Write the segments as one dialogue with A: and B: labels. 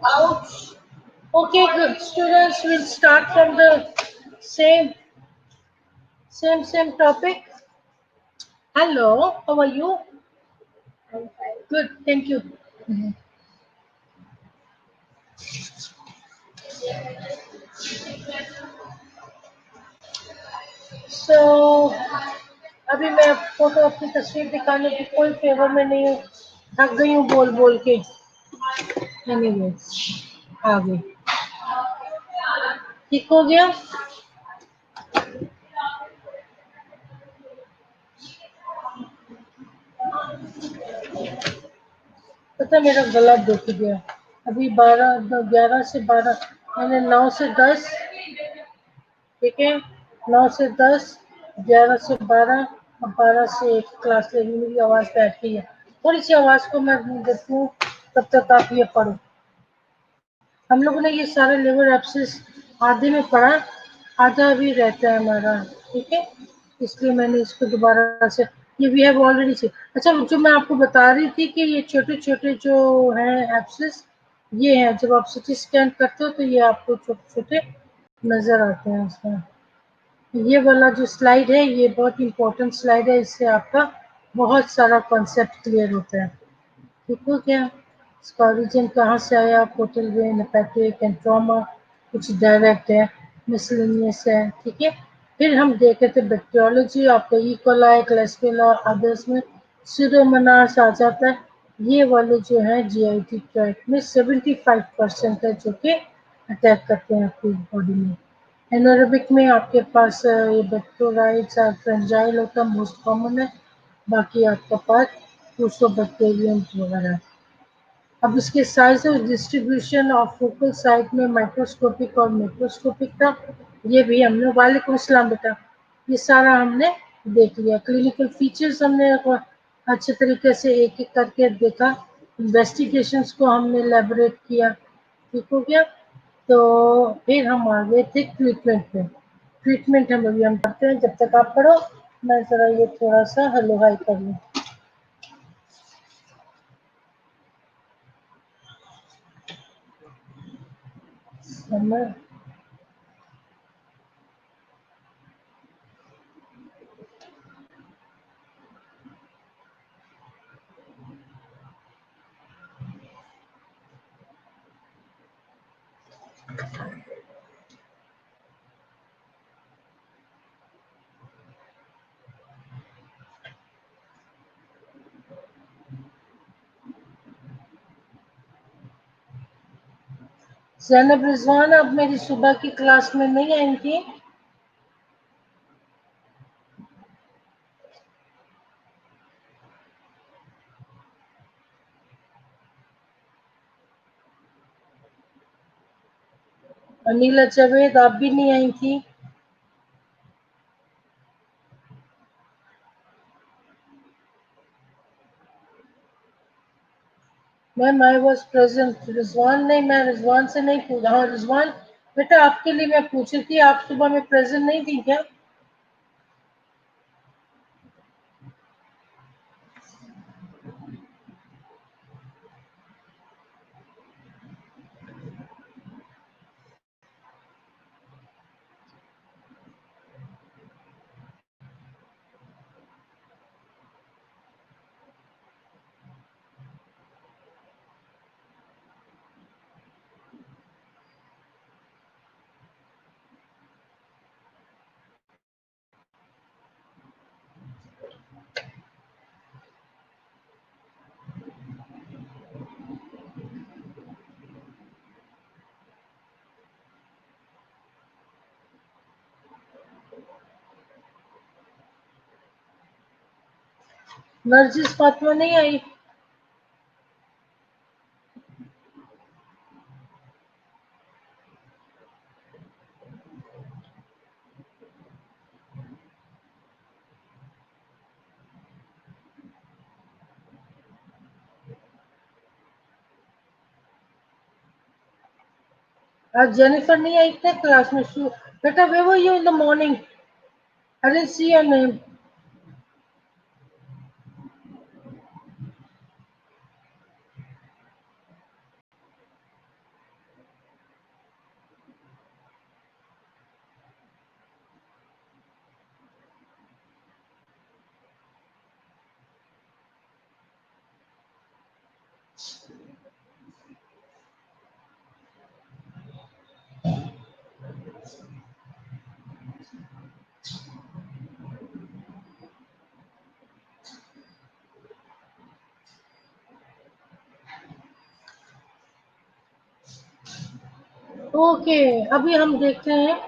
A: Ouch. Okay, good. Students will start from the same, same topic. Hello, how are you? I'm fine. Good, thank you. Mhm. So, अभी मैं आपको तो अपनी तस्वीर दिखाने की कोई फेवर में नहीं हूँ, थक गई हूँ बोल बोल के। एनीवे, आ गई। ठीक हो गया? पता है, मेरा गला दुख गया। अभी 11 से 12, मैंने 9 से 10, ठीक है, 9 से 10, 11 से 12 और 12 से 1 क्लास लेनी। मेरी आवाज़ बैठी है, थोड़ी सी आवाज़ को मैं देती हूँ, तब तक आप ये पढ़ो। हम लोगों ने ये सारे लेबर एप्सिस आधे में पढ़ा, आधा अभी रहता है हमारा, ठीक है। इसलिए मैंने इसको दोबारा से, ये वी हैव ऑलरेडी से। अच्छा, जो मैं आपको बता रही थी कि ये छोटे छोटे जो हैं एप्सिस, ये हैं, जब आप सिटी स्कैन करते हो तो ये आपको छोटे छोटे नजर आते हैं उसमें। ये वाला जो स्लाइड है, ये बहुत इंपॉर्टेंट स्लाइड है, इससे आपका बहुत सारा कॉन्सेप्ट क्लियर होता है। ठीक हो गया? इसका ओरिजिन कहाँ से आया, portal vein, hepatic and trauma, कुछ डायरेक्ट है, मिसलिनियस है, ठीक है। फिर हम देखे थे बैक्टीरियोलॉजी, आपका इकोलाई, क्लेस्ट्रेला, अदर्स में सीडोमोनास आ जाता है। ये वाले जो है जीआईटी ट्रैक में 75% है जो कि अटैक करते हैं आपकी बॉडी में। एनारोबिक में आपके पास ये बैक्टीरियाइड्स और फ्रेंजाइल होता है, मोस्ट कॉमन है। बाकी आपका पास बैक्टीरियम वगैरह। अब इसके साइज और डिस्ट्रीब्यूशन ऑफ फोकल साइट में माइक्रोस्कोपिक और मैक्रोस्कोपिक था। ये भी हमने, वालेकुम अस्सलाम बेटा, ये सारा हमने देख लिया। क्लिनिकल फीचर्स हमने अच्छे तरीके से एक एक करके देखा। इन्वेस्टिगेशंस को हमने एलैबोरेट किया। ठीक हो गया? तो फिर हम आ गए थे ट्रीटमेंट पे। ट्रीटमेंट हम अभी हम करते हैं, जब तक आप पढ़ो मैं जरा ये थोड़ा सा हेलो हाई कर लूँ। समय ज़ैनब रिजवान अब मेरी सुबह की क्लास में नहीं आई थी। अनिला जावेद आप भी नहीं आई थी। Ma'am I was present. Rizwan नहीं, मैं रिजवान से नहीं पूछा। हाँ रिजवान बेटा, आपके लिए मैं पूछ रही थी, आप सुबह में प्रेजेंट नहीं थी क्या? नरजिस फातिमा नहीं आई? आज जेनिफर नहीं आई थे क्लास में? बेटा where were you in the morning? I didn't see your name. Okay, अभी हम देखते हैं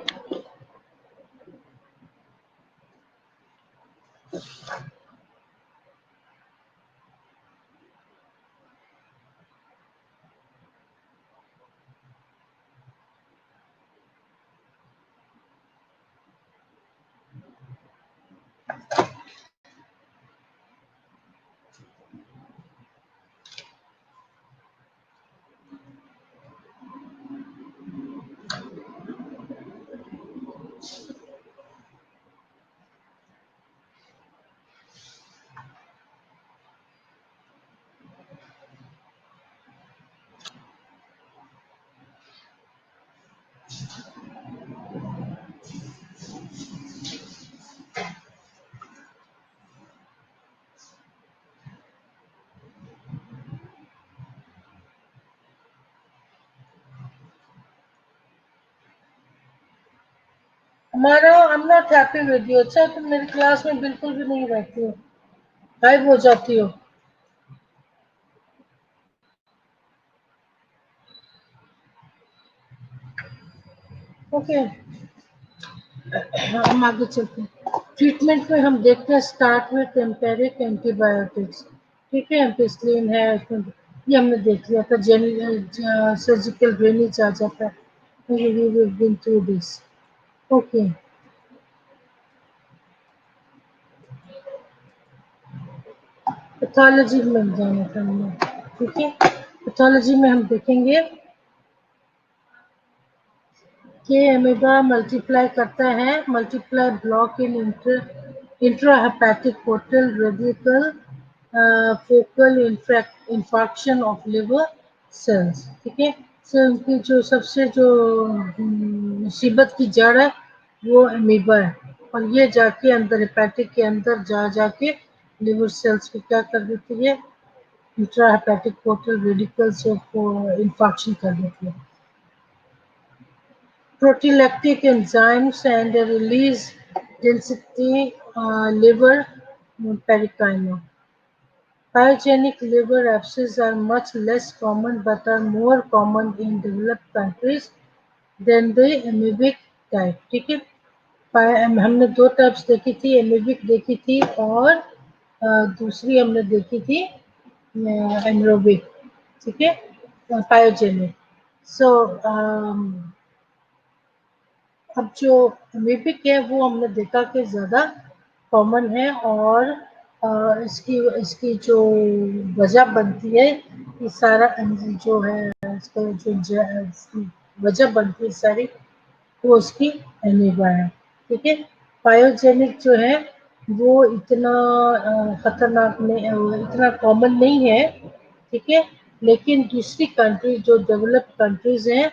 A: हमारा। I'm not happy with you। अच्छा, तुम मेरी क्लास में बिल्कुल भी नहीं रहती हो, गायब हो जाती हो। ओके, हम आगे चलते हैं। ट्रीटमेंट में हम देखते हैं, स्टार्ट में टेम्पेरिक एंटीबायोटिक्स। ठीक है, एम्पिसिलिन है इसमें, ये हमने देख लिया था। सर्जिकल ड्रेनेज आ जाता है, been through this. Okay, pathology में जाना था हमने। ठीक है, पैथोलॉजी में हम देखेंगे कि एमीबा मल्टीप्लाई करता है, multiply block in intrahepatic portal radical focal infarction of liver cells. ठीक है, सो उनकी जो सबसे जो मुसीबत की जड़ है वो एमीबा है, और ये जाके अंदर हेपेटिक के अंदर जाके लिवर सेल्स को क्या कर देती है, इंट्राहेपेटिक पोर्टल रेडिकल्स को इंफाक्शन कर देती है। Proteolactic enzymes and release density liver parenchyma. Pyogenic liver abscesses are much less common but are more common in developed countries than the amoebic type। ठीक है, हमने दो टाइप्स देखी थी, एमीबिक देखी थी और दूसरी हमने देखी थी एनरोबिक। ठीक है, पायोजेनिक। सो अब जो लिपिक है वो हमने देखा कि ज़्यादा कॉमन है, और इसकी इसकी जो वजह बनती है, ये सारा जो है इसका जो इसकी वजह बनती है सारी, वो उसकी एनीबा है। ठीक है, पायोजेनिक जो है वो इतना खतरनाक नहीं, इतना कॉमन नहीं है। ठीक है, लेकिन दूसरी कंट्री जो डेवलप्ड कंट्रीज हैं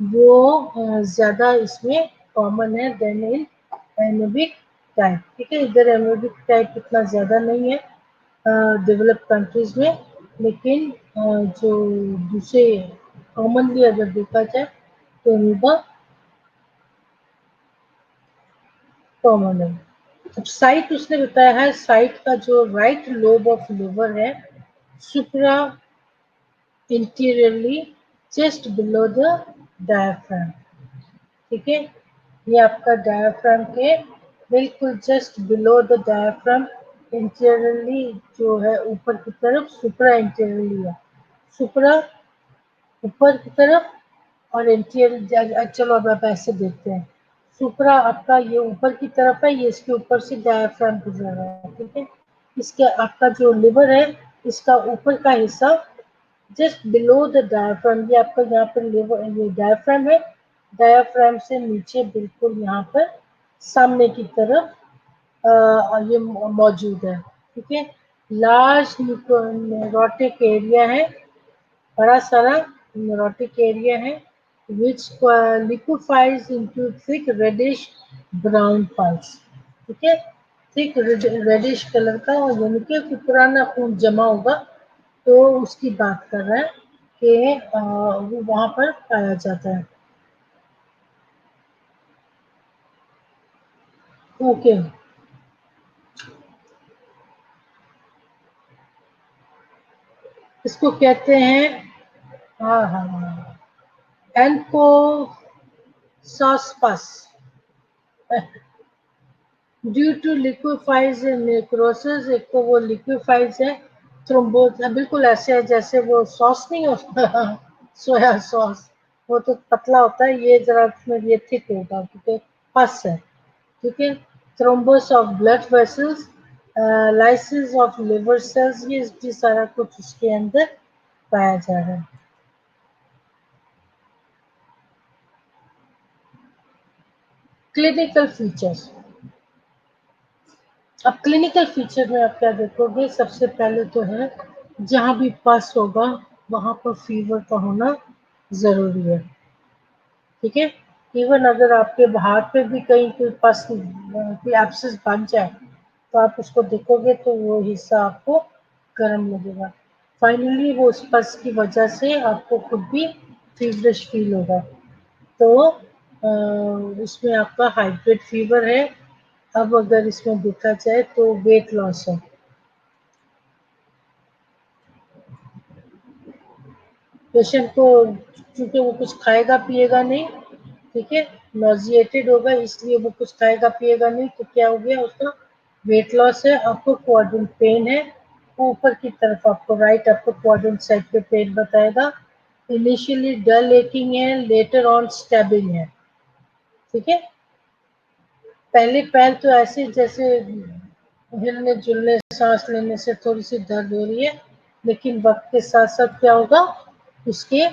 A: वो ज़्यादा इसमें कॉमन है देन इन एनोबिक टाइप। ठीक है, इधर एनोबिक टाइप इतना ज़्यादा नहीं है डेवलप्ड कंट्रीज में, लेकिन जो दूसरे कॉमनली अगर देखा जाए तो एनीबा कॉमन है। अब साइट उसने बताया है, साइट का जो राइट लोब ऑफ लिवर है, supra interiorly just below the diaphragm. ठीक है, ये आपका डायफ्राम के बिल्कुल just below the diaphragm, interiorly जो है ऊपर की तरफ, सुप्रा इंटीरियरली है। सुप्रा ऊपर की तरफ और इंटीरियर, चलो अब आप ऐसे देखते हैं, सुपरा आपका ये ऊपर की तरफ है, ये इसके ऊपर से डायफ्राम गुजर रहा है। ठीक है, इसके आपका जो लिवर है इसका ऊपर का हिस्सा जस्ट बिलो द डायफ्राम, ये आपका यहाँ पर लिवर, ये डायफ्राम है, डायफ्राम से नीचे बिल्कुल यहाँ पर सामने की तरफ ये मौजूद है। ठीक है, लार्ज न्यूरोटिक एरिया है, बड़ा सारा neurotic एरिया है, which liquefies into thick reddish brown pulse। ठीक है, थिक रेडिश कलर का, और यानी कि पुराना खून जमा होगा, तो उसकी बात कर रहा है कि वो वहां पर पाया जाता है। ओके, इसको कहते हैं, हाँ हाँ हाँ, एनको सॉस पस ड्यू टू लिक्विफाइज नेक्रोसिस। एक तो वो लिक्विफाइज है, थ्रोम्बोज बिल्कुल ऐसे है जैसे वो सॉस नहीं होता सोया सॉस, वो तो पतला होता है, ये जरा उसमें ये थिक होगा क्योंकि पस है। ठीक है, thrombus of blood vessels, lysis of liver sales, ये सारा कुछ उसके अंदर पाया जा रहा है। Clinical features. अब क्लिनिकल फीचर में आप क्या देखोगे, सबसे पहले तो है जहाँ भी पस होगा वहां पर फीवर का होना जरूरी है। ठीक है, इवन अगर आपके हाथ पे भी कहीं कोई पस कोई एब्सेस बन जाए तो आप उसको देखोगे तो वो हिस्सा आपको गर्म लगेगा। फाइनली वो उस पस की वजह से आपको खुद भी फीवरिश फील होगा। तो इसमें आपका हाइड्रेट फीवर है। अब अगर इसमें देखा जाए तो वेट लॉस है। पेशेंट को क्योंकि वो कुछ खाएगा पिएगा नहीं, ठीक है, नॉजिएटेड होगा इसलिए वो कुछ खाएगा पिएगा नहीं, तो क्या हो गया उसका वेट लॉस है। आपको क्वाड्रेंट पेन है, ऊपर की तरफ आपको राइट आपको क्वाड्रेंट साइड पे पेन बताएगा। इनिशियली डल एकिंग है, लेटर ऑन स्टैबिंग है। ठीक है, पहले पैर तो ऐसे जैसे हिलने जुलने सांस लेने से थोड़ी सी दर्द हो रही है, लेकिन वक्त के साथ साथ क्या होगा उसके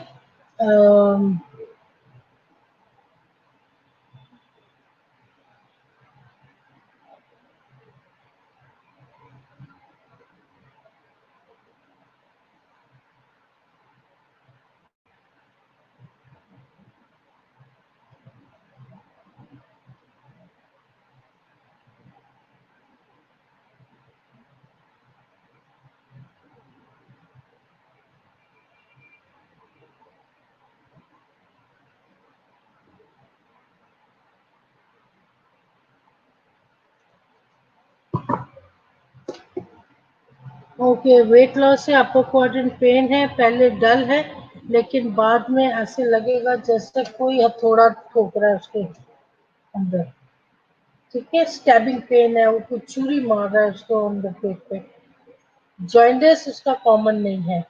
A: ओके, वेट लॉस से आपको क्वाड्रेंट पेन है, पहले डल है, लेकिन बाद में ऐसे लगेगा जैसे कोई हथौड़ा ठोक रहा है उसके अंदर। ठीक है, स्टैबिंग पेन है, वो कुछ छुरी मार रहा है उसको अंदर पेट पे। जॉइंटस उसका कॉमन नहीं है।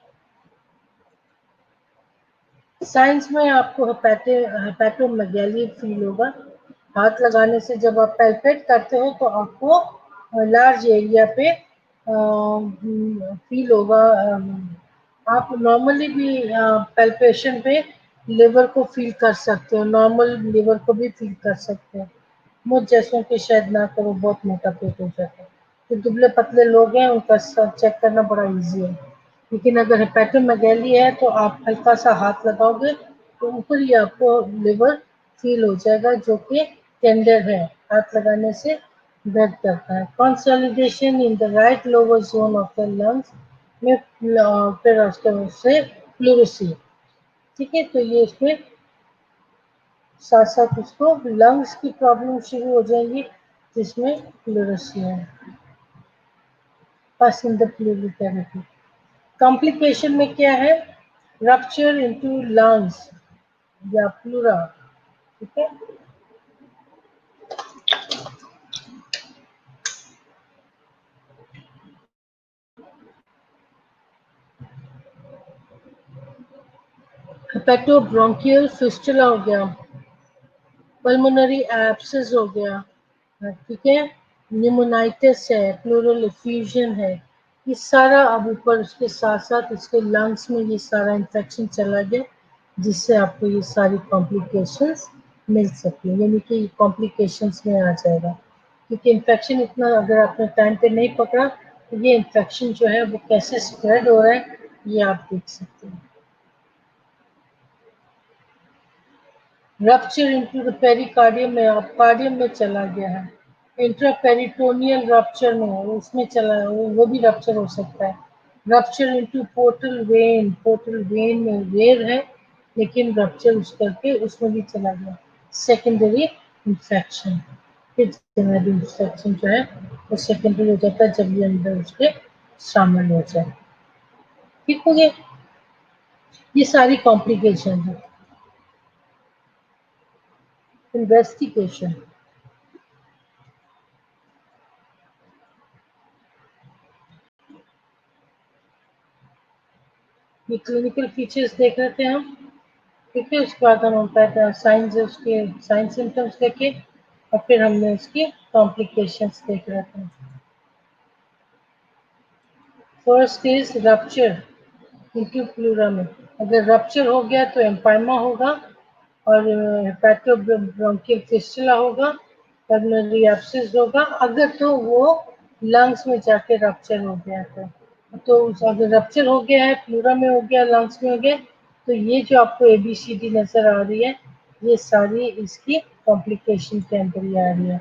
A: साइंस में आपको हेपेटोमेगैली फील होगा। हाथ लगाने से जब आप पैल्पेट करते हो तो आपको लार्ज एरिया पे फील होगा। आप नॉर्मली भी पैल्पेशन पे लिवर को फील कर सकते हो, नॉर्मल लिवर को भी फील कर सकते हो। मुझ जैसों के शायद ना करो, बहुत मोटा पेट हो जाता है। तो दुबले पतले लोग हैं उनका चेक करना बड़ा इजी है। लेकिन अगर हेपेटोमेगैली है तो आप हल्का सा हाथ लगाओगे तो ऊपर ही आपको लिवर फील हो जाएगा, जो कि टेंडर है, हाथ लगाने से दर्द करता है। Consolidation in the right lower zone of the lungs में फिर उससे प्लूरिसी। ठीक है, तो ये इसमें साथ साथ उसको लंग्स की प्रॉब्लम शुरू हो जाएंगी जिसमें प्लूरिसी है। पास इन द प्लूरी थेरेपी कॉम्प्लिकेशन में क्या है, रप्चर इनटू लंग्स या प्लूरा। ठीक है, हेपेटोब्रोंकियल फिस्टुला हो गया, पल्मोनरी एब्सेस हो गया, ठीक है, न्यूमोनाइटिस है, प्लूरल एफ्यूजन है, ये सारा अब ऊपर उसके साथ साथ इसके लंग्स में ये सारा इन्फेक्शन चला गया, जिससे आपको ये सारी कॉम्प्लिकेशंस मिल सकती है, यानी कि कॉम्प्लिकेशंस में आ जाएगा। क्योंकि इन्फेक्शन इतना अगर आपने टाइम पे नहीं पकड़ा तो ये इन्फेक्शन जो है वो कैसे स्प्रेड हो रहा है ये आप देख सकते हैं। रप्चर इनटू द पेरिकार्डियम में, आप कार्डियम में चला गया है, इंट्रापेरिटोनियल रप्चर में है, उसमें चला है, वो भी रप्चर हो सकता है। रप्चर इनटू पोर्टल वेन में रेयर है, लेकिन रप्चर उस करके उसमें भी चला गया। सेकेंडरी इंफेक्शन, फिर जनरल इंफेक्शन जो है वो सेकेंडरी हो जाता है जब ये अंदर उसके शामिल हो जाए। ठीक हो गया, ये सारी कॉम्प्लिकेशन है। इन्वेस्टिगेशन। ये क्लिनिकल फीचर्स देख रहे थे हम, ठीक है। उसके बाद हम पहले साइंस उसके साइंस सिम्टम्स देखे और फिर हमने उसकी कॉम्प्लिकेशंस देख रहे थे। First is rupture into pleura में। अगर रप्चर हो गया तो एम्पाइमा होगा और हेपेटोब्रोंकियल फिस्टुला होगा, पल्मोनरी एब्सिस होगा। अगर तो वो लंग्स में जाके रप्चर हो गया तो अगर रप्चर हो गया है, प्लूरा में हो गया, लंग्स में हो गया, तो ये जो आपको ABCD नजर आ रही है, ये सारी इसकी कॉम्प्लिकेशन के अंदर ही आ रही है।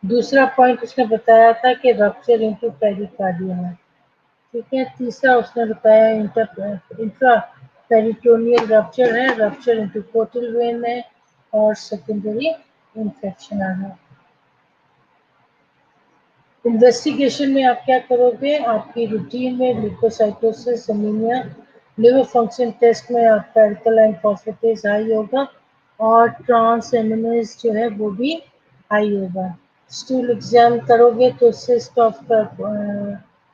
A: दूसरा पॉइंट उसने बताया था कि रप्चर इनटू पेरिकार्डियम है, ठीक है। तीसरा उसने बताया इंट्रा पेरिटोनियल रप्चर है, रप्चर इनटू पोर्टल वेन है और सेकेंडरी इन्फेक्शन आ है। इन्वेस्टिगेशन में आप क्या करोगे, आपकी रूटीन में leucocytosis, anaemia, liver function test में आपका अल्कलाइन फॉस्फेटेज हाई होगा और ट्रांस एमिनेज जो है वो भी हाई होगा। स्टूल एग्जाम करोगे तो सिस्ट ऑफ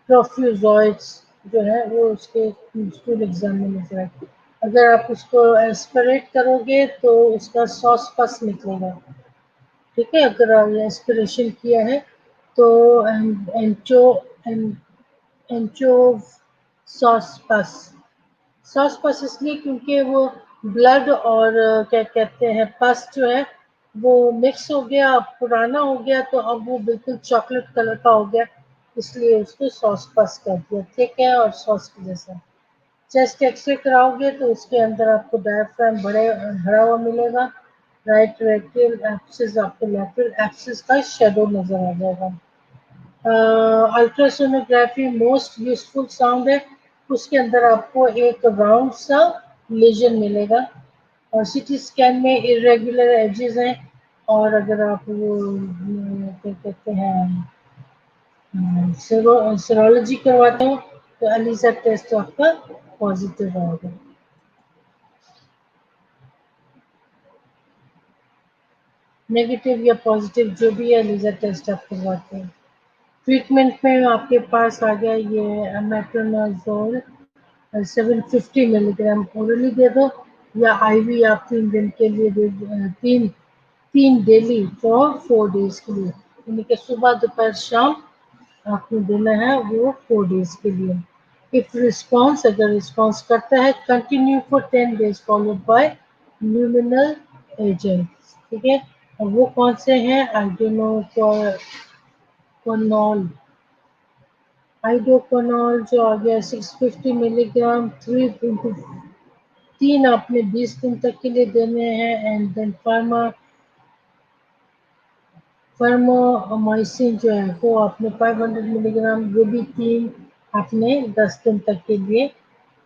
A: ट्रोफ्यूजॉइड्स जो है वो उसके स्टूल एग्जाम में नजर आएगी। अगर आप उसको एस्पिरेट करोगे तो उसका सॉस पस निकलेगा, ठीक है। अगर आपने एस्पिरेशन किया है तो एंचो एंचो सॉस पस इसलिए क्योंकि वो ब्लड और क्या कहते हैं पस जो है वो मिक्स हो गया, पुराना हो गया, तो अब वो बिल्कुल चॉकलेट कलर का हो गया, इसलिए उसको सॉस पस कर दिया, ठीक है। और सॉस की जैसा चेस्ट एक्सरे कराओगे तो उसके अंदर आपको डायफ्राम भरा हुआ मिलेगा। राइट रेक्टल एब्सिस, आपको लेटरल एब्सिस का शेडो नजर आ जाएगा। अल्ट्रासोनोग्राफी मोस्ट यूजफुल साउंड है, उसके अंदर आपको एक राउंड सा लेजन मिलेगा और सीटी स्कैन में इरेगुलर एजेस हैं। और अगर आप वो क्या कहते हैं सीरोलॉजी करवाते हो तो एलिसा टेस्ट आपका पॉजिटिव आएगा। नेगेटिव या पॉजिटिव जो भी है, एलिसा टेस्ट आप करवाते हैं। ट्रीटमेंट में आपके पास आ गया ये मेट्रोनोजोल 750 मिलीग्राम ओरली दे दो, या आईवी आप 3 दिन के लिए दे तीन तीन डेली फॉर 4 डेज के लिए, यानी कि सुबह दोपहर शाम आपने देना है वो 4 डेज के लिए। इफ रिस्पॉन्स, अगर रिस्पॉन्स करता है, continue for 10 days followed by luminal agent, ठीक है। और वो कौन से हैं, आइडोकोनॉल जो आ गया 650 मिलीग्राम, 3 आपने 20 दिन तक के लिए देने हैं। एंड देन फर्मोमाइसिन जो है वो आपने 500 मिलीग्राम, वो भी 3 आपने 10 दिन तक के लिए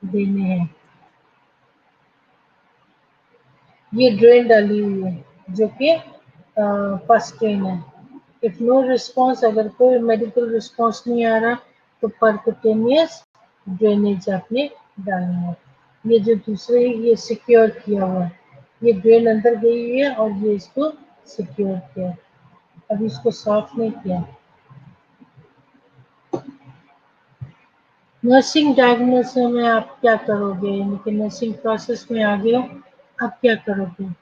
A: देने हैं। ये ड्रेन डाली हुई है जो कि फर्स्ट ड्रेन है। इफ नो रिस्पॉन्स, अगर कोई मेडिकल रिस्पॉन्स नहीं आ रहा तो परकुटेनियस ड्रेनेज आपने डालना है। ये जो दूसरे ये सिक्योर किया हुआ है, ये ड्रेन अंदर गई हुई है और ये इसको सिक्योर किया है, अभी इसको साफ नहीं किया। नर्सिंग डायग्नोसिस में आप क्या करोगे, यानी कि नर्सिंग प्रोसेस में आ गए हो, अब क्या करोगे।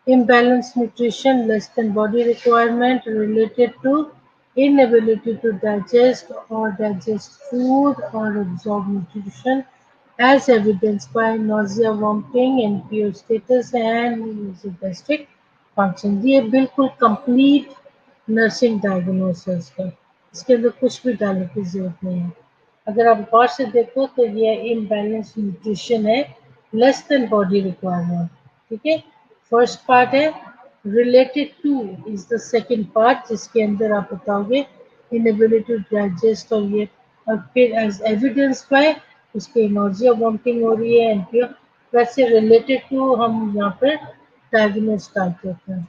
A: Imbalance nutrition, less than body requirement related to inability to digest or digest food or absorb nutrition as evidenced by nausea, vomiting, impure status and gastric function। ये बिल्कुल कंप्लीट नर्सिंग डायग्नोसिस है, इसके अंदर कुछ भी डालने की जरूरत नहीं है। अगर आप गौर से देखो तो ये इम्बैलेंस न्यूट्रिशन है, लेस देन बॉडी रिक्वायरमेंट, ठीक है। फर्स्ट पार्ट है, related two is the second part, जिसके अंदर आप बताओगे इनएबिलिटी टू डाइजेस्ट और ये, और फिर एज एविडेंस बाय उसके नोजिया वॉमिटिंग हो रही है एंड वैसे रिलेटेड टू हम यहाँ पर डायग्नोस डाल देते हैं।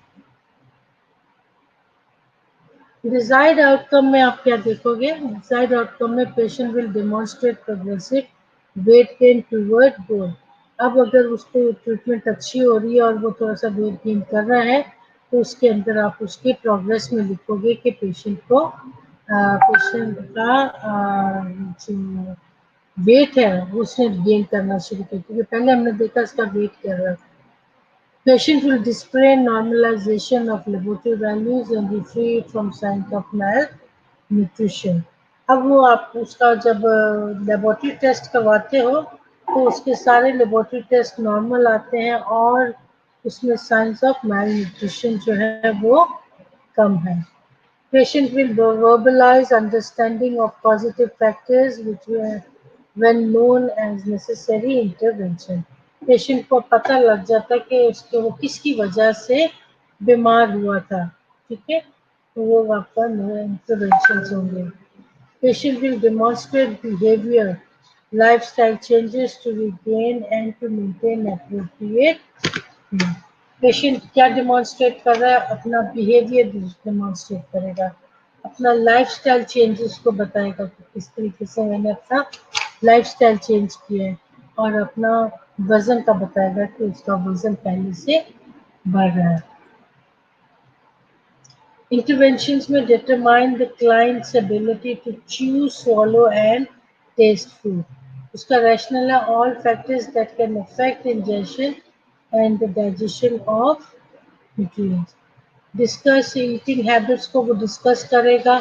A: डिजायर्ड आउटकम में आप क्या देखोगे, डिजायर्ड आउटकम में patient will demonstrate progressive weight gain toward goal. अब अगर उसको ट्रीटमेंट अच्छी हो रही है और वो थोड़ा सा वेट गेन कर रहा है तो उसके अंदर आप उसके प्रोग्रेस में लिखोगे कि पेशेंट का जो वेट है उसने गेन करना शुरू किया, क्योंकि पहले हमने देखा इसका वेट क्या रहा। Patient will display normalization of laboratory values and be free from signs of malnutrition. अब वो आप उसका जब लेबोरेटरी टेस्ट करवाते हो तो उसके सारे लेबोरेटरी टेस्ट नॉर्मल आते हैं और उसमें साइंस ऑफ malnutrition जो है वो कम है। Patient will verbalize understanding of positive factors which were when known as necessary intervention. Patient को पता लग जाता कि उसके वो किसकी वजह से बीमार हुआ था, ठीक है, तो वो आपका इंटरवेंशन होंगे। Patient will demonstrate behavior, lifestyle changes to regain and to maintain appropriate patient क्या डिमॉन्स्ट्रेट कर रहा है, अपना बिहेवियर डिमॉन्स्ट्रेट करेगा, अपना लाइफस्टाइल चेंजेस को बताएगा कि किस तरीके से मैंने अपना लाइफस्टाइल चेंज किया है, और अपना वजन का बताएगा कि उसका वजन पहले से बढ़ रहा है। इंटरवेंशंस में determine the client's ability to choose, swallow and taste food. उसका रैशनल है all factors that can affect ingestion and the digestion of nutrients. Discuss eating habits को वो डिस्कस करेगा,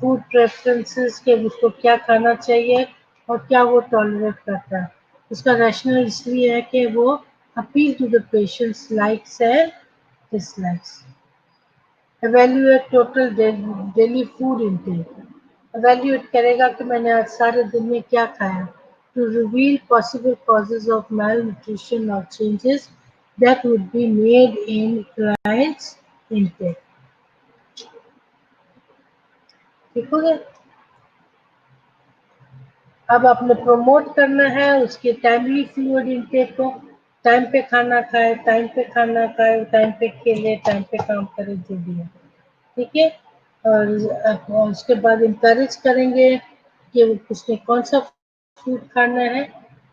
A: फूड प्रेफरेंसेस के उसको क्या खाना चाहिए और क्या वो टॉलरेट करता है। उसका रैशनल इसलिए है कि वो appeal to the patients likes and dislikes. Evaluate total daily food intake. Evaluate करेगा कि मैंने आज सारे दिन में क्या खाया, to reveal possible causes of malnutrition और changes that would be made in clients intake. ठीक हो गया। अब आपने प्रमोट करना है उसके टाइमली फ्लूइड इनटेक को, टाइम पे खाना खाए, टाइम पे खाना खाए, टाइम पे खेले, टाइम पे काम करे, जो भी है, ठीक है। और उसके बाद इंकरेज करेंगे कि उसने कौन सा फूड खाना है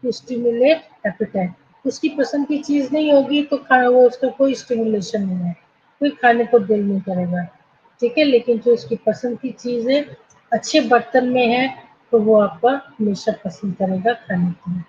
A: टू स्टिमुलेट एपेटाइट। उसकी पसंद की चीज़ नहीं होगी तो खाना वो उसका कोई स्टिमुलेशन नहीं है, कोई खाने को दिल नहीं करेगा, ठीक है। लेकिन जो उसकी पसंद की चीज़ है, अच्छे बर्तन में है, तो वो आपका हमेशा पसंद करेगा खाने के लिए।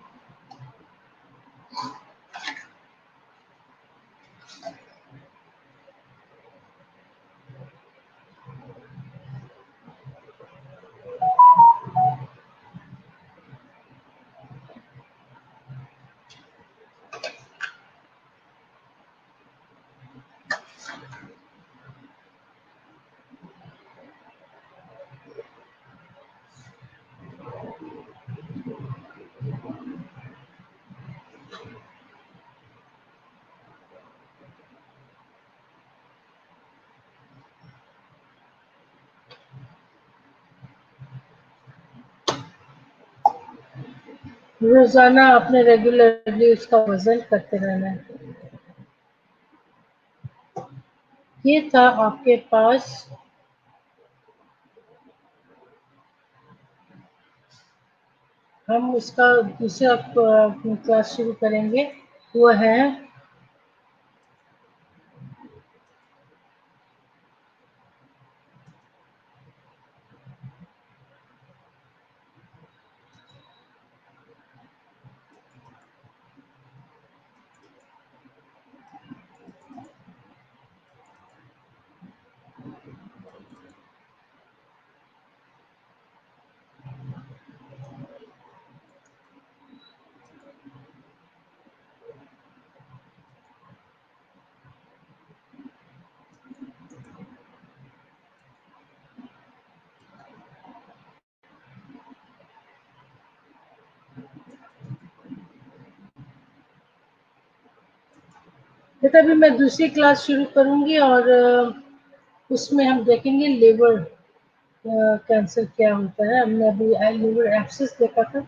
A: रोजाना आपने रेगुलरली उसका वजन करते रहना है। ये था आपके पास हम उसका दूसरा क्लास शुरू करेंगे, वो है बेटा, अभी मैं दूसरी क्लास शुरू करूंगी और उसमें हम देखेंगे लिवर कैंसर क्या होता है। हमने अभी लिवर एब्सिस देखा था,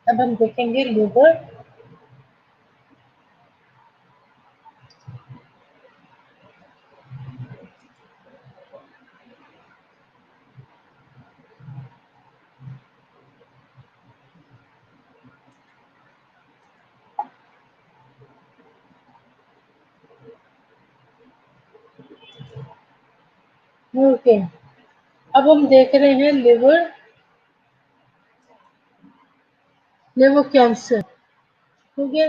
A: अब हम देखेंगे लिवर। ओके, अब हम देख रहे हैं लिवर लिवर कैंसर। ठीक है,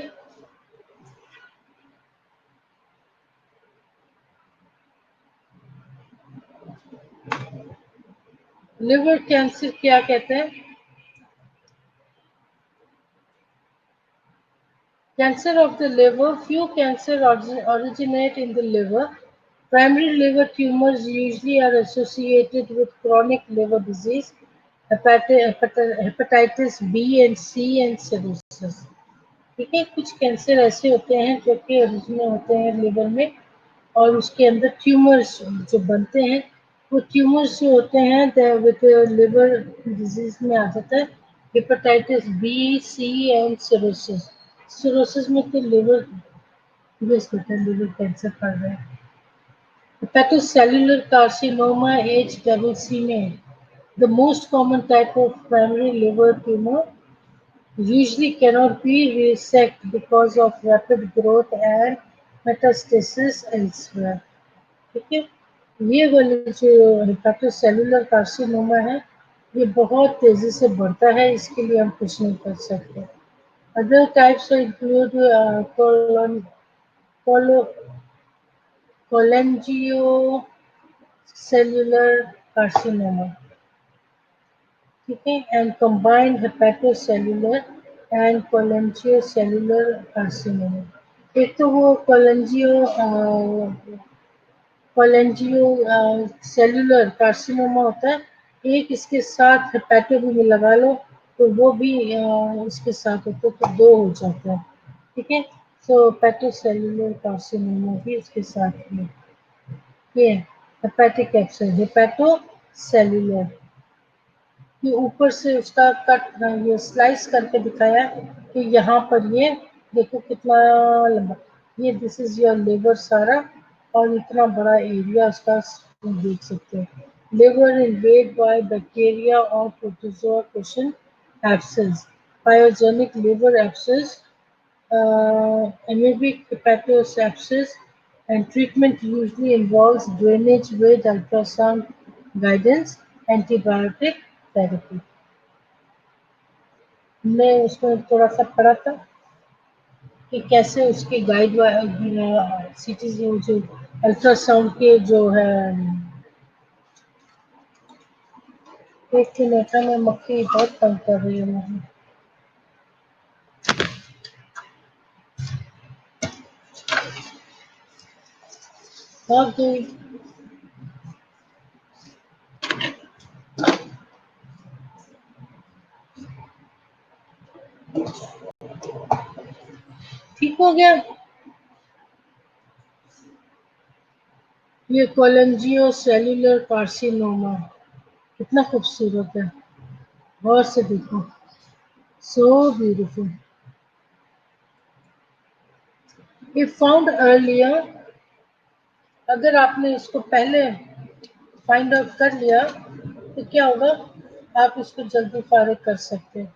A: लिवर कैंसर क्या कहते हैं? Cancer of the liver. Few cancer originate in the liver. Primary liver tumors usually are associated with chronic liver disease, hepatitis B and C and cirrhosis. ठीक है, कुछ cancer ऐसे होते हैं जो कि ओरिजिनल होते हैं लिवर में, और उसके अंदर ट्यूमर्स जो बनते हैं, वो ट्यूमर्स जो होते हैं विद लिवर डिजीज में आ जाता है hepatitis B, C and cirrhosis. Cirrhosis में तो लिवर बेस होता है, लिवर कैंसर कर रहा है। हेपेटोसेल्युलर कार्सिनोमा एज डबल सी में the most common type of primary liver tumor usually cannot be resected because of rapid growth and metastasis elsewhere. ठीक है, ये वाली जो हेपेटोसेल्युलर कार्सिनोमा है, ये बहुत तेजी से बढ़ता है, इसके लिए हम कुछ नहीं कर सकते। Other types include cholangiocellular carcinoma, ठीक है, and combined hepatocellular and cholangiocellular carcinoma. एक तो वो कोलेंजियो सेल्युलर कार्सिनोमा होता है, एक इसके साथ हेपेटो भी लगा लो तो वो भी इसके साथ होता है, तो दो हो जाते हैं। ठीक है, सो हेपेटो सेल्युलर कार्सिनोमा भी इसके साथ में ये हेपेटिक एप्सन हेपेटो सेल्युलर कि ऊपर से उसका कट ये स्लाइस करके दिखाया कि यहाँ पर ये देखो कितना लंबा, ये दिस इज योर लिवर सारा, और इतना बड़ा एरिया उसका देख सकते हैं। लिवर इन्वेड बाय बैक्टीरिया और protozoa question abscess, pyogenic liver abscess, amoebic hepatosepsis, and treatment usually involves drainage with ultrasound guidance, antibiotic therapy. मैं उसमें थोड़ा सा पढ़ा था कि कैसे उसके गाइड सीटी जो अल्ट्रासाउंड के जो है। एक मिनट में मक्खी बहुत तंग कर रही है मुझे। भाग गई। ठीक हो गया। ये कोलेंजियो सेल्युलर कार्सिनोमा कितना खूबसूरत है, गौर से देखो, so beautiful. If found earlier, अगर आपने इसको पहले फाइंड आउट कर लिया तो क्या होगा, आप इसको जल्दी फारिग कर सकते हैं।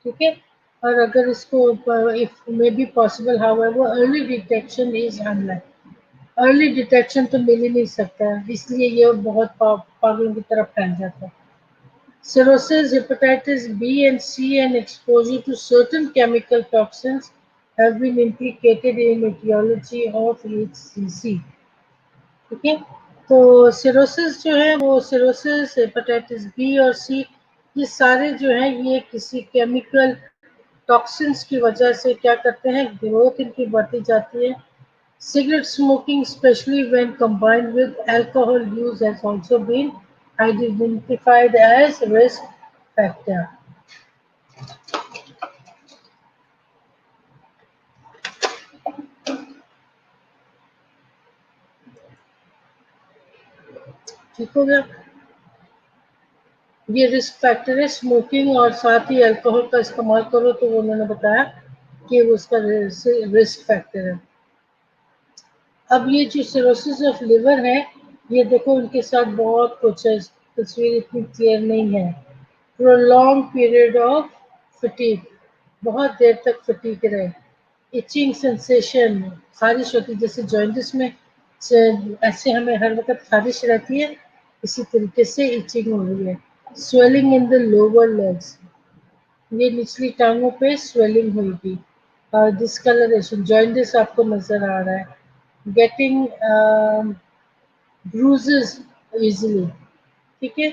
A: ठीक है, और अगर इसको if may be possible however early detection is unlike, early detection तो मिल ही नहीं सकता है, इसलिए ये बहुत पागलों की तरफ फैल जाता है। Cirrhosis, hepatitis B and C, and exposure to certain chemical toxins have been implicated in etiology of HCC. ठीक है, तो सिरोसिस जो है वो सिरोसिस, हेपेटाइटिस बी और सी, ये सारे जो हैं ये किसी केमिकल टॉक्सिन्स की वजह से क्या करते हैं, ग्रोथ इनकी बढ़ती जाती है। Cigarette smoking, especially when combined with alcohol use, has also been identified as risk factor. ठीक हो गया, ये रिस्क फैक्टर है स्मोकिंग, और साथ ही अल्कोहल का इस्तेमाल करो तो वो उन्होंने बताया कि वो उसका रिस्क फैक्टर है। अब ये जो सिरोसिस ऑफ लिवर है, ये देखो उनके साथ बहुत कुछ है, तस्वीर इतनी क्लियर नहीं है। प्रोलॉन्ग पीरियड ऑफ फटीग, बहुत देर तक फटीग रहे। इचिंग सेंसेशन, खारिश होती जैसे जॉइंटिस में ऐसे हमें हर वक्त खारिश रहती है, इसी तरीके से इचिंग हो रही है। Swelling in the lower legs, ये निचली टांगों पे स्वेलिंग होगी। डिस्कलरेशन, जॉइंटिस आपको नजर आ रहा है। गेटिंग ब्रूजेस इजिली, ठीक है,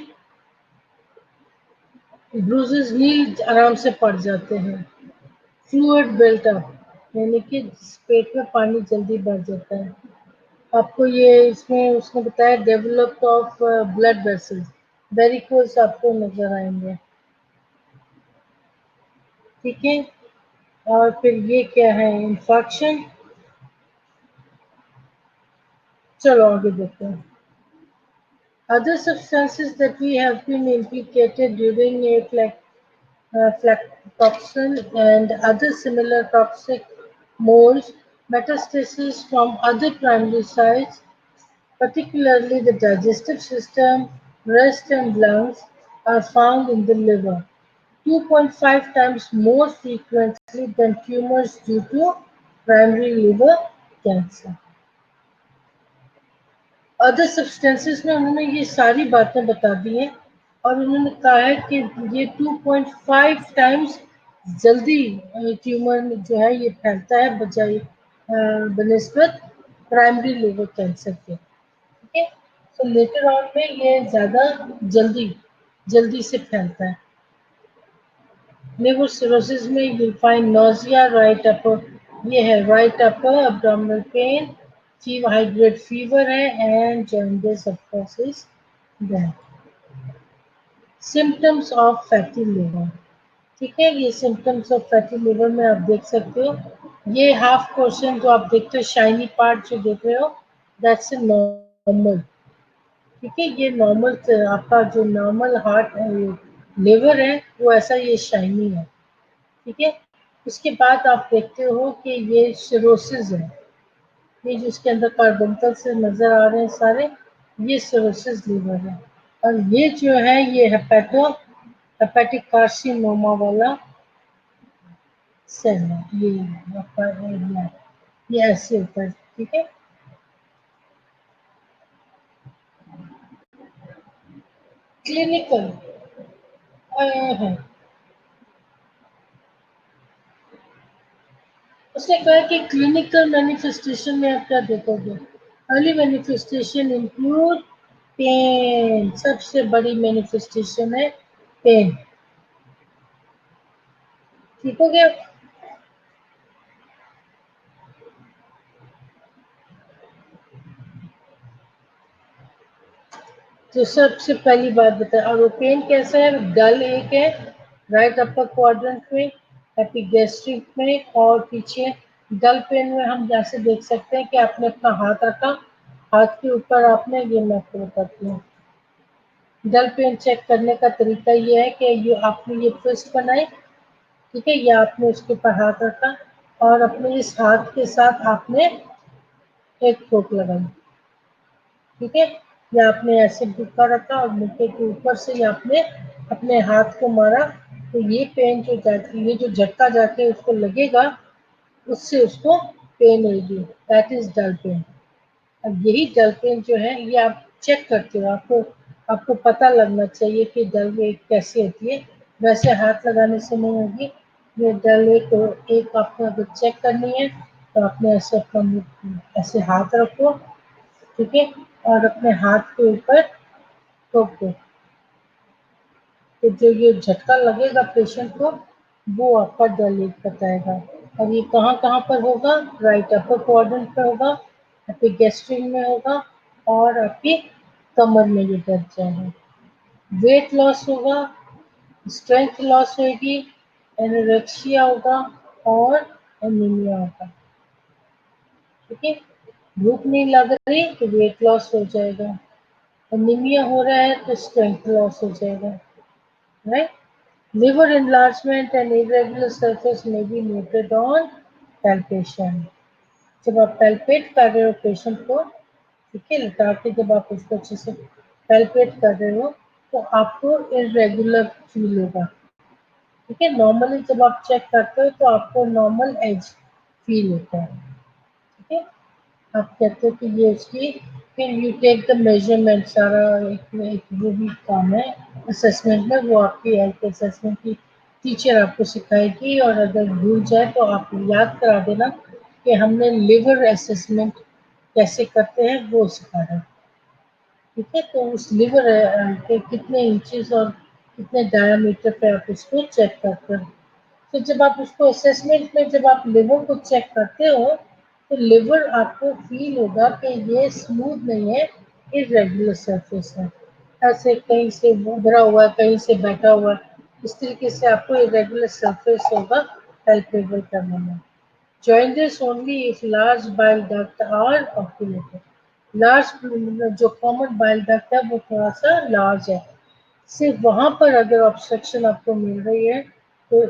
A: ब्रूजेस ही आराम से पड़ जाते हैं। फ्लूइड बिल्टअप, यानी कि पेट में पानी जल्दी भर जाता है। आपको ये इसमें उसने बताया develop of blood vessels, varicose आपको नजर आएंगे, ठीक है। और फिर ये क्या है, इंफेक्शन। चलो आगे देखते हैं। Other substances that we have been implicated during aflatoxin and other similar toxic molds, metastases from other primary sites, particularly the digestive system, breast and lungs, are found in the liver, 2.5 times more frequently than tumors due to primary liver cancer. Other substances में उन्होंने ये सारी बातें बता दी हैं और उन्होंने कहा है कि ये 2.5 टाइम्स जल्दी ट्यूमर में जो है ये फैलता है बजाय बनिस्बत प्राइमरी लिवर कैंसर के, ठीक है। तो लेटर ऑन में ये ज़्यादा जल्दी जल्दी से फैलता है। लिवर सिरोसिस में you find nausea, right upper, ये है right upper abdominal pain, fever, high grade fever है and jaundice of course is there. Symptoms of fatty liver, ठीक है, ये सिम्टम्स ऑफ फैटी लिवर में आप देख सकते हो। ये हाफ पोर्शन जो आप देखते हो, शाइनी पार्ट जो देख रहे हो, दैट्स ए नॉर्मल, ठीक है। ये नॉर्मल, आपका जो नॉर्मल हार्ट लिवर है वो ऐसा ये शाइनी है, ठीक है। उसके बाद आप देखते हो कि ये सिरोसिस है, ये जो इसके अंदर कार्बोंकल से नजर आ रहे हैं सारे, ये सिरोसिस लीवर है। और ये जो है ये हेपेटिक कार्सिनोमा वाला सेल है, ये आपका एरिया, ये ऐसे होता है, ठीक है। क्लिनिकल है, उसने कहा कि क्लिनिकल मैनिफेस्टेशन में आप क्या देखोगे। अर्ली मैनिफेस्टेशन इंक्लूड पेन, सबसे बड़ी मैनिफेस्टेशन है पेन, ठीक हो गया। तो सबसे पहली बात बताए, और वो पेन कैसा है, डल एक है राइट अपर क्वाड्रेंट में, एपिगैस्ट्रिक में, और पीछे डल पेन में हम जैसे देख सकते हैं कि आपने अपना हाथ रखा, हाथ के ऊपर आपने, ये मैं आपको बताती हूँ, डल पेन चेक करने का तरीका ये है कि ये आपने ये फिस्ट बनाई, ठीक है, ये आपने उसके ऊपर हाथ रखा और अपने इस हाथ के साथ आपने एक फोक लगाई, ठीक है। या आपने ऐसे बुक्का रखा और मुक्के के ऊपर से ये आपने अपने हाथ को मारा, तो ये पेन जो जाती, ये जो झटका जाके उसको लगेगा, उससे उसको पेन होगी, दैट इज डल पेन। अब यही डल पेन जो है ये आप चेक करते हो, आपको आपको पता लगना चाहिए कि डल पेन कैसी होती है, वैसे हाथ लगाने से नहीं होगी। ये डल एक आपको अगर चेक करनी है तो आपने ऐसे अपना ऐसे हाथ रखो, ठीक है, और अपने हाथ के ऊपर ठोक दो, तो जो ये झटका लगेगा पेशेंट को, वो आपका डायलेट बताएगा। और ये कहाँ कहाँ पर होगा, राइट अपर क्वाड्रेंट पे होगा, एपिगैस्ट्रिक में होगा, और आपकी कमर में ये दर्द जाएगा। वेट लॉस होगा, स्ट्रेंथ लॉस होगी, एनोरेक्सिया होगा और एनीमिया होगा, ठीक है। भूख नहीं लग रही तो वेट लॉस हो जाएगा, एनीमिया हो रहा है तो स्ट्रेंथ लॉस हो जाएगा, right. Liver enlargement and irregular surface may be noted on palpation. जब आप पैल्पेट कर रहे हो पेशेंट को, ठीक है, लिटा के जब आप उसको अच्छे से पैल्पेट कर रहे हो तो आपको इरेगुलर फील होगा, ठीक है। नॉर्मली जब आप चेक करते हो तो आपको नॉर्मल एज फील होता है, ठीक है। आप कहते हो कि ये इसकी, फिर यू टेक द मेजरमेंट, सारा एक वो भी काम है असेसमेंट में, वो आपकी हेल्थ असेसमेंट की टीचर आपको सिखाएगी, और अगर भूल जाए तो आप याद करा देना कि हमने लिवर असेसमेंट कैसे करते हैं वो सिखा रहे हैं। ठीक है, तो उस लिवर के कितने इंचेस और कितने डायमीटर पे आप उसको चेक करते हो। तो जब आप उसको असेसमेंट में जब आप लिवर को चेक करते हो तो लिवर आपको फील होगा कि ये स्मूथ नहीं है, इरेगुलर सरफेस है, ऐसे कहीं से उभरा हुआ है, कहीं से बैठा हुआ है, इस तरीके से आपको इरेगुलर सरफेस होगा पैल्पेबल करने में। Jaundice only if large bile duct are occluded. Large जो कॉमन बाइल डक्ट है वो थोड़ा सा लार्ज है, सिर्फ वहां पर अगर ऑब्स्ट्रक्शन आपको मिल रही है तो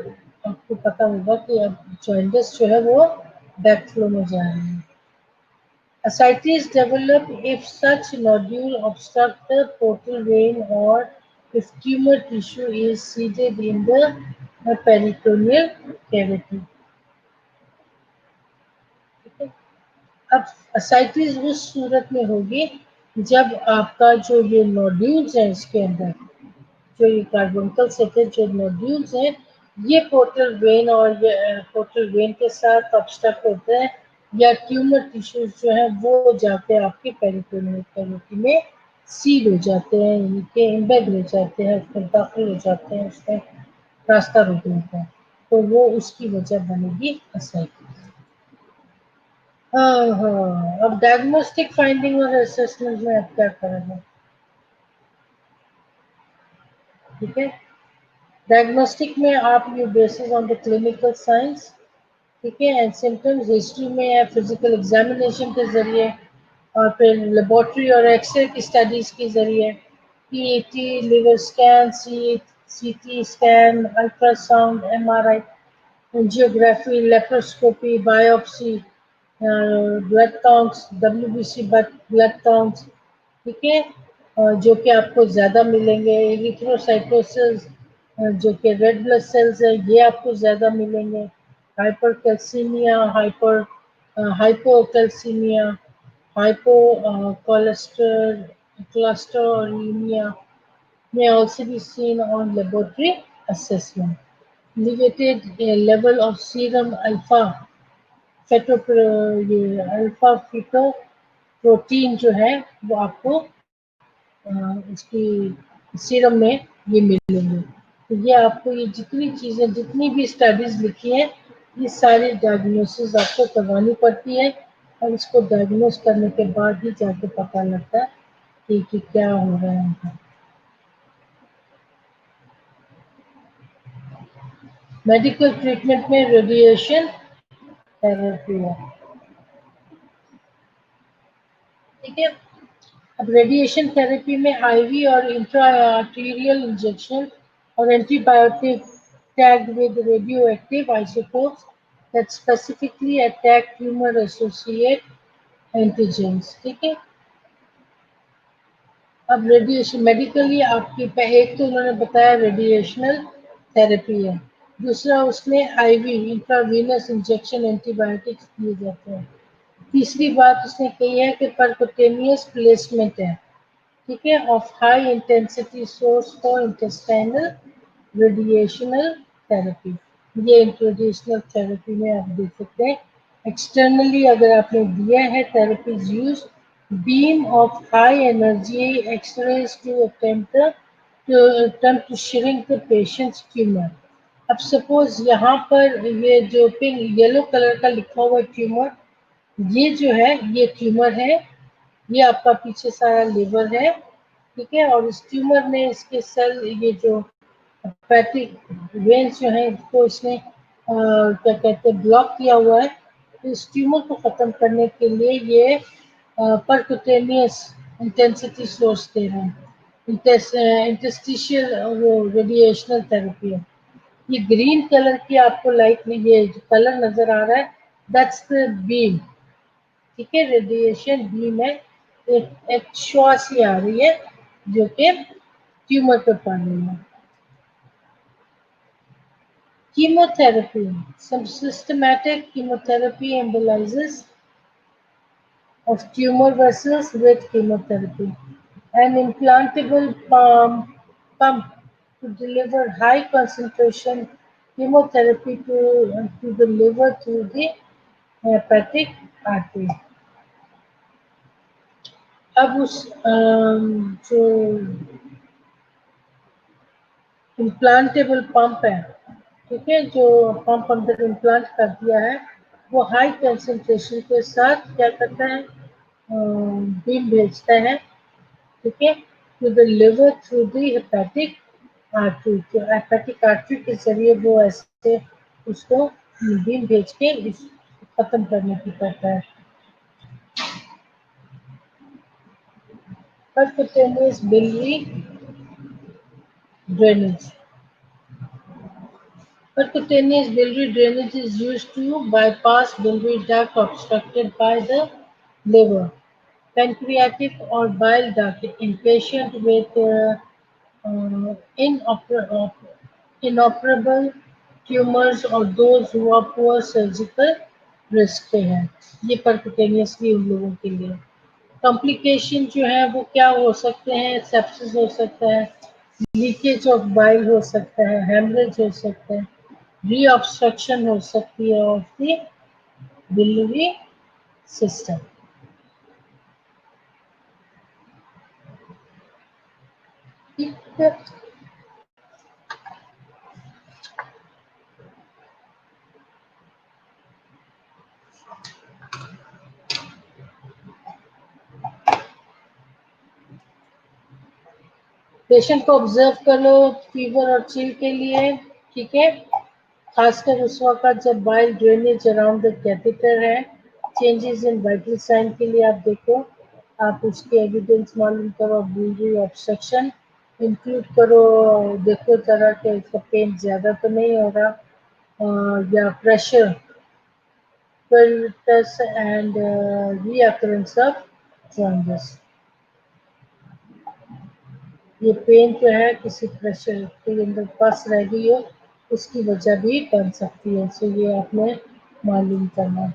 A: आपको पता होगा कि अब जॉइंटिस जो है वो बैक फ्लो में जा रही है। Ascites develop if such nodule obstruct the portal vein or if tumor tissue is seated in the peritoneal cavity. अब ascites उस सूरत में होगी जब आपका जो ये नोड्यूल्स है इसके अंदर, जो ये कार्बोनिकल सेकेंड जो नोड्यूल्स हैं, ये पोर्टल वेन और ये पोर्टल वेन के साथ ऑब्स्ट्रक्ट होते हैं, या ट्यूमर टिश्यूज जो है वो जाके आपके पेरिटोनियल कैविटी में सील हो जाते हैं, इनके एम्बेड हो जाते हैं, उसमें दाखिल हो जाते हैं, उसमें रास्ता रोक लेते हैं, तो वो उसकी वजह बनेगी असाइटिस। हाँ हाँ, अब डायग्नोस्टिक फाइंडिंग और असेसमेंट में आप क्या करेंगे? ठीक है, डायग्नोस्टिक में आप you basis on the clinical science, ठीक है, एंड सिम्टम्स, हिस्ट्री में या फिजिकल एग्जामिनेशन के जरिए, और फिर लेबोरेटरी और एक्सरे की स्टडीज के जरिए, PET, liver scan, CT scan, ultrasound, MRI, angiography, laparoscopy, biopsy, blood counts, WBC blood counts, ठीक है, जो कि आपको ज़्यादा मिलेंगे, एरिथ्रोसाइटोसिस जो कि रेड ब्लड सेल्स है ये आपको ज़्यादा मिलेंगे, hypercalcaemia, hypocalcaemia, hypo cholesterolaemia may also be seen on laboratory assessment. Elevated level of serum alpha फेटो ये अल्फा फीटो प्रोटीन जो है वो आपको उसकी सीरम में ये मिलेंगे। तो ये आपको ये जितनी चीज़ें जितनी भी स्टडीज लिखी है ये सारी डायग्नोसिस आपको करवानी पड़ती है, और इसको डायग्नोस करने के बाद ही जाके पता लगता है कि क्या हो रहा है उनका। मेडिकल ट्रीटमेंट में रेडिएशन थेरेपी है, ठीक है। अब रेडिएशन थेरेपी में आईवी और इंट्रा आर्टीरियल इंजेक्शन और antibiotic tagged with radioactive isotopes that specifically attack tumor associated antigens, ठीक है। अब रेडिएशन मेडिकली आपकी एक तो उन्होंने बताया रेडिएशनल थेरेपी है, दूसरा उसमें आईवी इंट्रावीनस इंजेक्शन एंटीबायोटिक्स दिए जाते हैं, तीसरी बात उसने कही है कि परक्यूटेनियस प्लेसमेंट है, ठीक है, of high intensity source for intestinal radiational therapy. ये इंट्रोड्यूशनल थेरेपी में आप देख सकते हैं, एक्सटर्नली अगर आपने दिया है therapies use beam of high energy X rays to attempt to shrink the patient's tumour. अब सपोज यहाँ पर ये जो पिंक येलो कलर का लिखा हुआ ट्यूमर, ये जो है ये ट्यूमर है, ये आपका पीछे सारा लिवर है, ठीक है, और इस ट्यूमर ने इसके सेल ये जो पैथिक वेन्स जो है इसको इसने क्या कहते हैं ब्लॉक किया हुआ है, तो इस ट्यूमर को खत्म करने के लिए ये परक्यूटेनियस इंटेंसिटी सोर्स दे रहे हैं, इंटस्टिशियल वो रेडिएशनल थेरेपी है। ये ग्रीन कलर की आपको लाइट में ये जो कलर नजर आ रहा है दैट्स द बीम, ठीक है, रेडिएशन बीम है, एक श्वास सी आ रही है जो कि ट्यूमर पे पड़ रही है। Chemotherapy. Some systematic chemotherapy embolizes of tumor vessels with chemotherapy. An implantable pump to deliver high concentration chemotherapy to the liver through the hepatic artery. अब उस जो इम्प्लांटेबल पंप है, ठीक है, जो पंप अंदर इम्प्लांट कर दिया है, वो हाई कंसंट्रेशन के साथ क्या करता है, बीम भेजता है, ठीक है, to the liver through the hepatic artery. तो हेपेटिक आर्टरी के जरिए वो ऐसे उसको बीम भेज के खत्म करने की करता है। Percutaneous biliary drainage. Percutaneous biliary drainage is used to bypass biliary duct obstructed by the liver, pancreatic or bile duct in patients with uh, inoper- inoperable tumors or those who are poor surgical risk पे हैं। ये परक्यूटेनियसली उन लोगों के लिए complication जो है वो क्या हो सकते हैं, सेप्सिस हो सकता है, लीकेज ऑफ बाइल हो सकता है, हेमरेज हो सकता है, री-ऑब्स्ट्रक्शन हो सकती है of the biliary system. Patient को ऑब्जर्व करो फीवर और चिल के लिए, ठीक है, खासकर उस वक्त जब bile drainage around the catheter है। चेंजेस इन वाइटल साइन के लिए आप देखो, आप उसके एविडेंस मालूम करो, बिलियरी ऑब्स्ट्रक्शन इंक्लूड करो, देखो जरा कि इसका पेन ज़्यादा तो नहीं हो रहा, या pressure Quercetus and reoccurrence of jaundice। ये पेन जो है किसी प्रेशर के अंदर पस रह गई हो, उसकी वजह भी बन सकती है, सो ये आपने मालूम करना।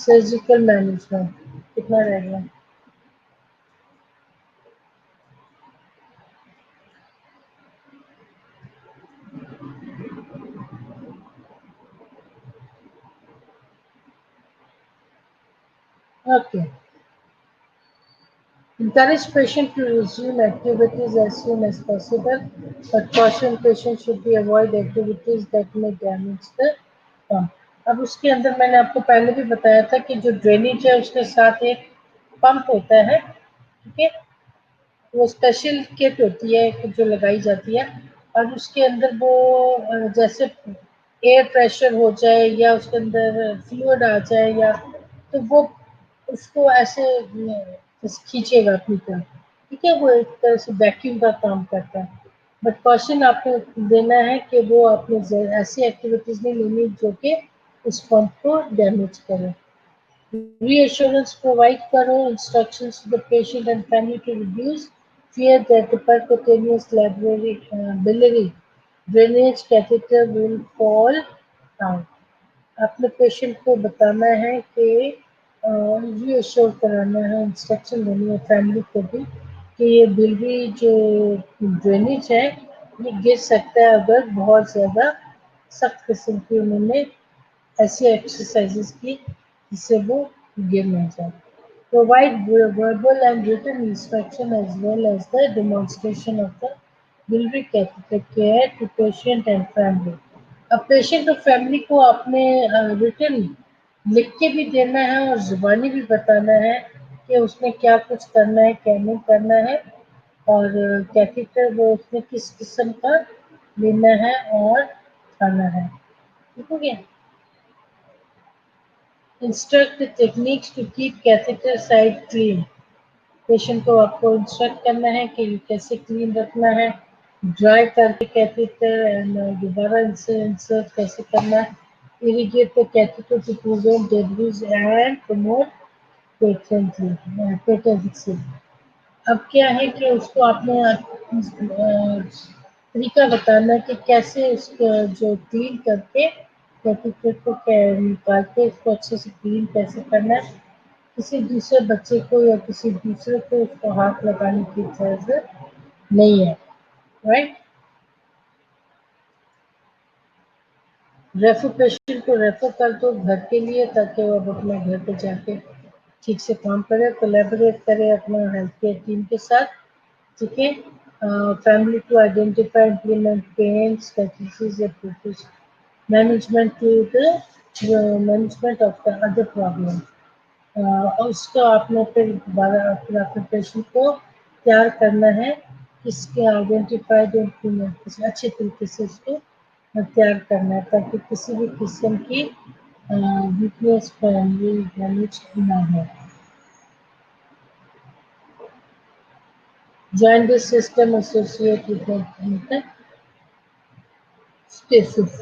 A: सर्जिकल मैनेजमेंट कितना रह गया? Okay. Encourage patient to resume activities as soon as possible, but caution patient should be avoid activities that may damage the pump। अब उसके अंदर मैंने आपको पहले भी बताया था कि जो ड्रेनेज है उसके साथ एक पंप होता है, ठीक है, वो स्पेशल किट होती है कि जो लगाई जाती है, और उसके अंदर वो जैसे एयर प्रेशर हो जाए या उसके अंदर फ्लूइड आ जाए या तो वो उसको ऐसे खींचेगा अपनी तरफ, ठीक है, वो एक तरह से वैक्यूम का काम करता है। बट कॉशन आपको देना है कि वो आपने ऐसी एक्टिविटीज नहीं लेनी जो कि उस पंप को डैमेज करे। Reassurance provide thorough instructions to the patient and family to reduce fear that the percutaneous biliary drainage catheter will fall out। अपने पेशेंट को बताना है कि रीअश्योर कराना है, इंस्ट्रक्शन देनी है फैमिली को भी कि ये बिलियरी जो ड्रेनेज है ये गिर सकता है अगर बहुत ज़्यादा सख्त किस्म की उन्होंने ऐसी एक्सरसाइजेस की जिससे वो गिर नहीं जाए। Provide verbal and written instruction as well as the demonstration of the biliary catheter care to patient and family। अब पेशेंट और फैमिली को आपने रिटन लिख के भी देना है और जुबानी भी बताना है कि उसमें क्या कुछ करना है, क्या नहीं करना है, और कैथेटर वो उसमें किस किस्म का लेना है और खाना है, ठीक हो गया। Instruct the techniques to keep catheter side clean. Patient को आपको इंस्ट्रक्ट करना है कि कैसे क्लीन रखना है, ड्राई करके कैथेटर एंड दोबारा इनसे इंसर्ट कैसे करना है, irrigate the catheter to prevent debris and promote patency. अब क्या है कि उसको आपने तरीका बताना है कि कैसे उसको जो क्लीन करके कैटेटर को निकाल के इसको अच्छे से क्लीन कैसे करना है। किसी दूसरे बच्चे को या किसी दूसरे को उसको हाथ लगाने की इजाजत नहीं है, राइट। रेफर पेशेंट को रेफर कर दो घर के लिए, ताकि वो अब अपने घर पे जाके ठीक से काम करे, कोलैबोरेट करे अपना हेल्थ केयर टीम के साथ, ठीक है। Family to identify implement pain strategies या process management to the management of the other problem. और उसको आपने फिर दोबारा फिर पेशेंट को तैयार करना है, इसके आइडेंटिफाइड इम्प्लीमेंट अच्छे तरीके से उसको तैयार करना है, ताकि किसी भी किस्म की वीकनेस फैमिली डैमेज ना हो। Join the system associated with the spaces.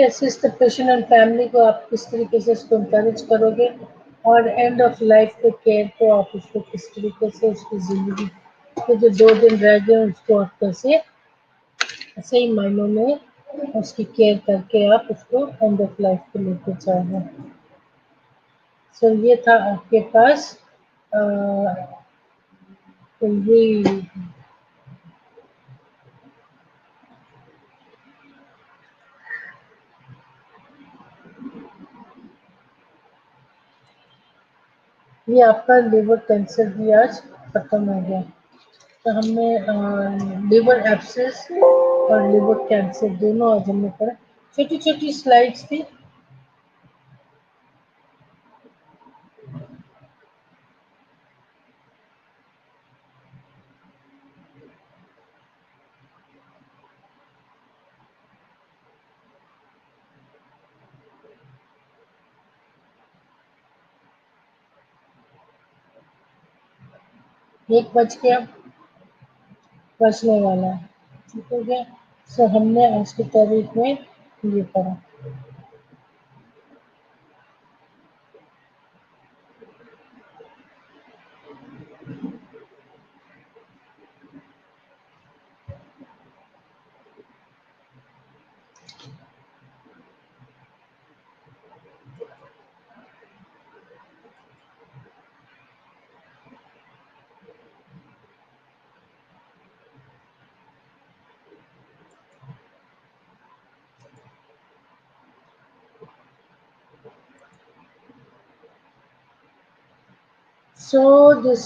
A: assist the patient and family को आप किस तरीके से उसको encourage करोगे, और एंड ऑफ लाइफ के केयर को आप उसको किस तरीके से उसकी जिंदगी के जो 2 दिन रह गए उसको आप कैसे सही मायनों में उसकी केयर करके आप उसको एंड ऑफ लाइफ पे लेके जाओगे। सो ये था आपके पास अ, ये आपका लिवर कैंसर भी आज खत्म हो गया। तो हमने लिवर एब्सेस और लिवर कैंसर दोनों आज हमने पढ़ा। छोटी छोटी स्लाइड्स थी। एक बज गया, बचने वाला है, ठीक हो गया। सो हमने आज की तारीख में ये पढ़ा। So this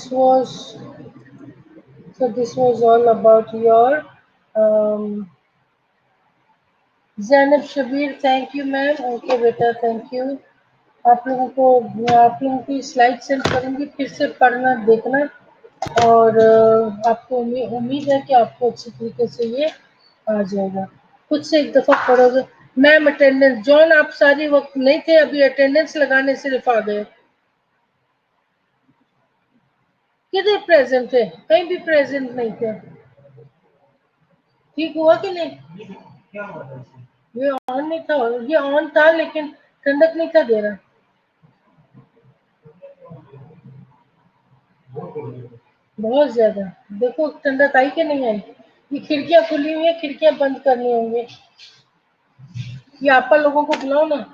A: was all about your um, Zainab Shabir, thank you ma'am. Okay बेटा, थैंक यू। आप लोगों की स्लाइड सेंड करूंगी, फिर से पढ़ना देखना, और आपको उम्मीद है कि आपको अच्छी तरीके से ये आ जाएगा। खुद से एक दफा पढ़ोगे। मैम अटेंडेंस, जॉन आप सारी वक्त नहीं थे, अभी अटेंडेंस लगाने सिर्फ आ गए। किधर प्रेजेंट थे? कहीं भी प्रेजेंट नहीं थे। ठीक हुआ कि नहीं? ये ऑन नहीं था, ये ऑन था लेकिन ठंडक नहीं था दे रहा। बहुत ज्यादा। देखो ठंडक आई कि नहीं आई। ये खिड़कियां खुली हुई है, खिड़कियां बंद करनी होंगी। ये आपा लोगों को बुलाओ ना।